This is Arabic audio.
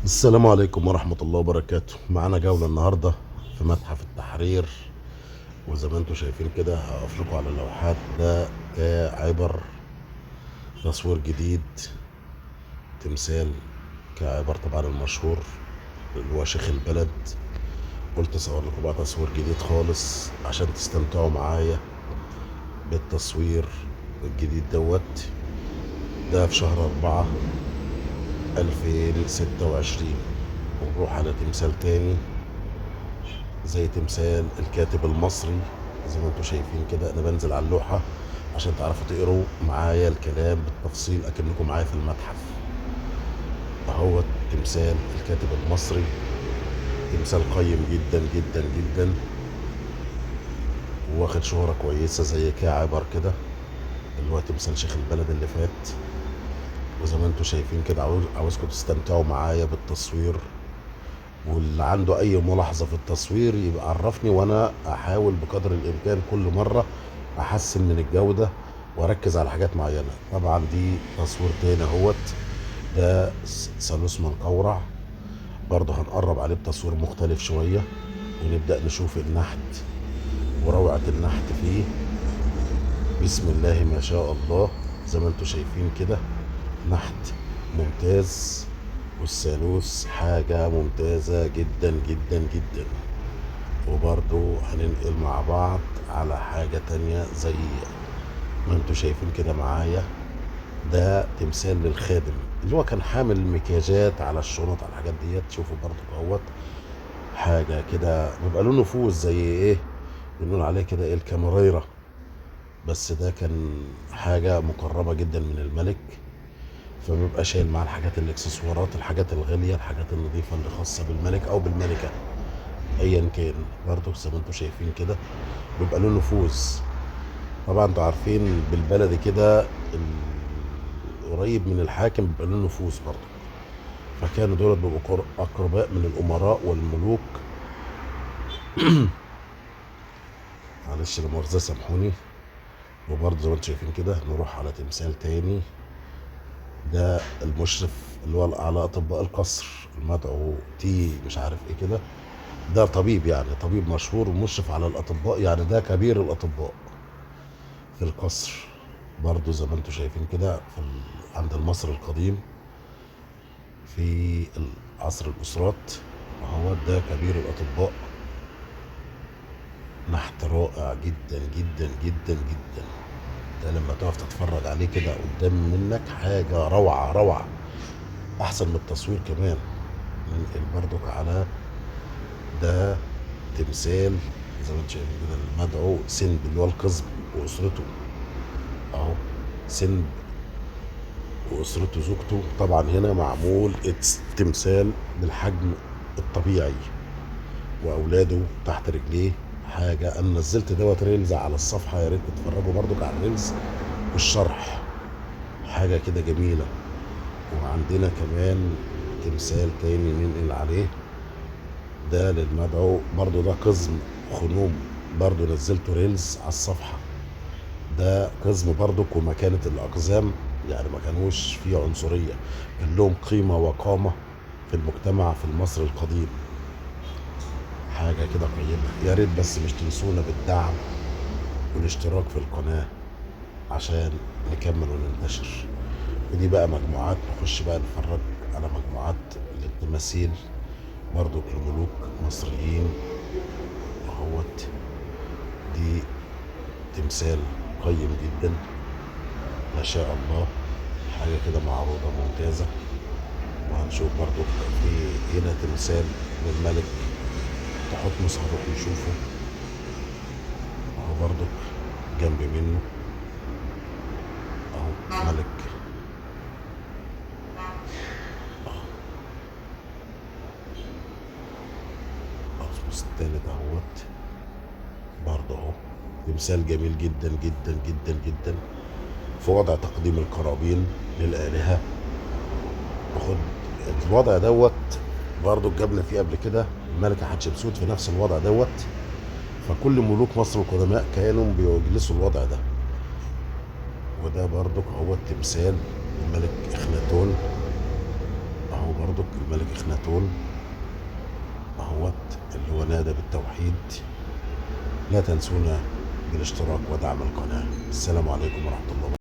السلام عليكم ورحمة الله وبركاته. معانا جولة النهاردة في متحف التحرير، وزي ما انتم شايفين كده هقف لكم على اللوحات. ده عبر تصوير جديد، تمثال كعبر طبعا المشهور اللي هو شيخ البلد. قلت اصور لكم بقى تصوير جديد خالص عشان تستمتعوا معايا بالتصوير الجديد ده في شهر 4 2026. ونروح على تمثال تاني زي تمثال الكاتب المصري. زي ما انتم شايفين كده انا بنزل على اللوحة عشان تعرفوا تقروا معايا الكلام بالتفصيل اكنكم معايا في المتحف. اهو تمثال الكاتب المصري، تمثال قيم جدا جدا جدا، واخد شهرة كويسة زي كعبر كده اللي هو تمثال شيخ البلد اللي فات. وزي ما انتم شايفين كده عاوزكم تستمتعوا معايا بالتصوير، واللي عنده اي ملاحظة في التصوير يبقى عرفني وانا احاول بقدر الامكان كل مرة احسن من الجودة واركز على حاجات معينة. طبعا دي تصوير تاني اهوت، ده ثالوث منقورع، برضه هنقرب عليه بتصوير مختلف شوية ونبدأ نشوف النحت وروعة النحت فيه. بسم الله ما شاء الله، زي ما انتم شايفين كده نحت ممتاز، والثالوث حاجة ممتازة جدا جدا جدا. وبرضو هننقل مع بعض على حاجة تانية زي ما انتوا شايفين كده معايا. ده تمثال للخادم اللي هو كان حامل المكياجات على الشنط على الحاجات ديت. شوفوا برضو اهوت حاجة كده بيبقى له نفوذ زي ايه، بنقول عليه كده ايه، الكاميريرا. بس ده كان حاجة مقربة جدا من الملك، فبيبقى شايل معاه الحاجات الاكسسوارات، الحاجات الغالية، الحاجات النظيفة اللي خاصة بالملك او بالملكة ايا كان. برضو زي ما انتم شايفين كده بيبقى له نفوذ. طبعا انتوا عارفين بالبلدي كده قريب من الحاكم بيبقى له نفوذ برضو. فكانوا دول بيبقوا اقرباء من الامراء والملوك. معلش لا مؤاخذة سامحوني. وبرضه زي ما انتم شايفين كده نروح على تمثال تاني. ده المشرف اللي هو على اطباء القصر المدعو تي مش عارف ايه كده. ده طبيب، يعني طبيب مشهور ومشرف على الاطباء، يعني ده كبير الاطباء في القصر. برضو زي ما انتم شايفين كده عند المصري القديم في عصر الاسرات. هو ده كبير الاطباء، نحت رائع جدا جدا جدا جدا. ده لما تقف تتفرج عليه كده قدام منك حاجة روعة روعة، احسن من التصوير كمان. ننقل برضك على ده تمثال زي ما انتم شايفين كده المدعو سند اللي هو القزم واسرته. اهو سند واسرته زوجته. طبعا هنا معمول تمثال بالحجم الطبيعي واولاده تحت رجليه. حاجه انا نزلت ريلز على الصفحه، يا ريت تتفرجوا برضك على الريلز والشرح، حاجه كده جميله. وعندنا كمان تمثال تاني ننقل عليه، ده للمدعو برضو، ده قزم خنوم، برضو نزلته ريلز على الصفحه. ده قزم برضك ومكانة الأقزام، يعني ما كانوش فيه عنصرية، كان لهم قيمة وقامة في المجتمع في مصر القديم. حاجة كده قيمة. يا ريت بس مش تنسونا بالدعم والاشتراك في القناة عشان نكمل وننتشر. ودي بقى مجموعات، نخش بقى نتفرج على مجموعات للتماثيل برضو لملوك مصريين. اهوت دي تمثال قيم جدا ما شاء الله، حاجة كده معروضة ممتازة. وهنشوف برضو في هنا تمثال للملك تحتمس، هنروح نشوفه اهو برضو جنب منه. اهو ملك تحتمس التالت اهوت برضو اهو تمثال جميل جدا جدا جدا جدا في وضع تقديم القرابين للآلهة. باخد الوضع برضو جبنا فيه قبل كده الملكة حتشبسوت في نفس الوضع فكل ملوك مصر القدماء كانوا بيجلسوا الوضع ده. وده برضك هو التمثال الملك اخناتون اهو برضك الملك اخناتون اهوت، اللي هو نادى بالتوحيد. لا تنسونا بالاشتراك ودعم القناة. السلام عليكم ورحمة الله وبركاته.